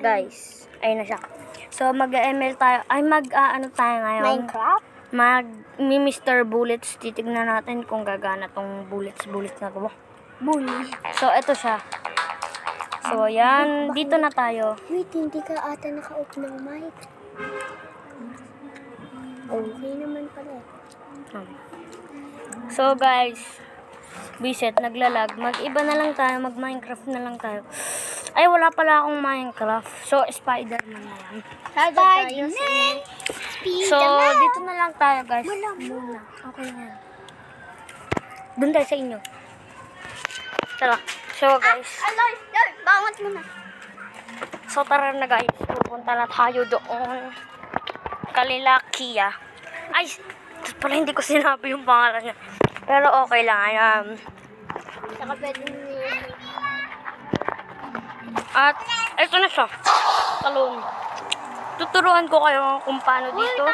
guys. Ayun na siya. So, mag-ML tayo. Ay, ano tayo ngayon? Minecraft? Mr. Bullets. Titignan natin kung gagana tong bullets na to. Bully. So, ito siya. So, yan. Dito na tayo. Wait, hindi ka ata naka-off ng mic. Okay naman pala. So, guys. Biset, naglalag. Mag-iba na lang tayo. Mag-Minecraft na lang tayo. Ay, wala pala akong Minecraft. So, Spider-Man na yan. Spider-Man! So, dito na lang tayo, guys. Muna. Okay na yan. Doon tayo sa inyo. Tara. So, guys. Bangat mo na. So, tara na, guys. Pupunta na tayo doon. Kalilakia. Ay, pala hindi ko sinabi yung pangalan niya. Pero okay lang. Ayan. Saka pwede At, ito na siya. Talon. Tuturuan ko kayo kung paano dito.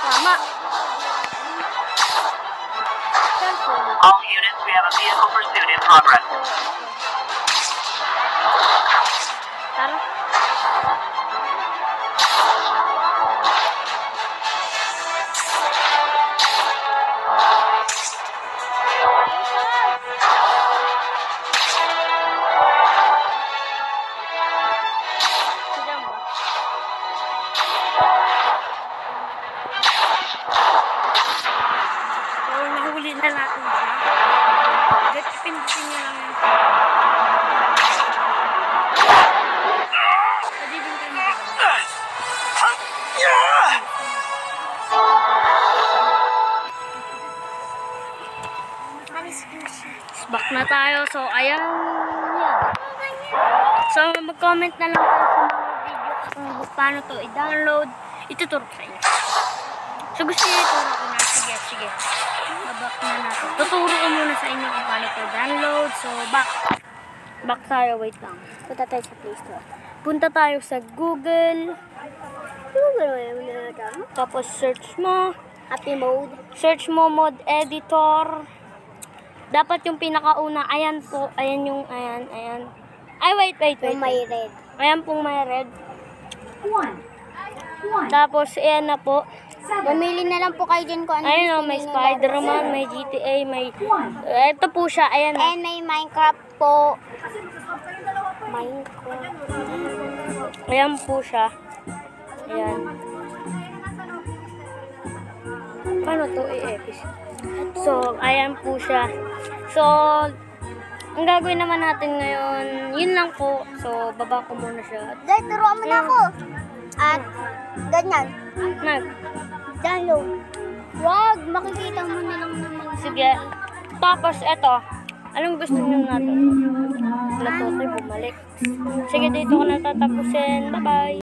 Tama. All units, we have a vehicle pursuit in progress. Tara. Nahuli na natin siya. Pindutin nyo lang yan. Pwede din kayo magawa. Back na tayo. So, ayan. So, mag-comment na lang kayo sa mga video kung paano to i-download. Ituturo ko sa inyo. So, gusto nyo ituro ko na. Sige. Back na natin. Tuturo ko muna sa inyo kung paano to download. So, back tayo. Wait lang. Punta tayo sa Play Store. Punta tayo sa Google. Tapos, search mo. Happy mode. Search mo mode editor. Dapat yung pinakauna. Ayan po. Ayan yung, ayan. Ay, wait. Yung may red. Ayan pong may red. Tapos, ayan na po. Mamili na lang po kayo dyan kung ano. Ayun o, may Spider-Man, may GTA, may... Ito po siya, ayan na. And may Minecraft po. Minecraft. Ayan po siya. Ayan. Paano to i-epic? So, ayan po siya. So, ang gagawin naman natin ngayon, yun lang po. So, baba ko muna siya. Dahil, turuan mo na ako. At, ganyan. Download. Wag, makikita mo na lang naman. Sige. Tapos, eto. Anong gusto nyo natin? Wala po tayo bumalik. Sige, dito ko na tatapusin. Bye-bye.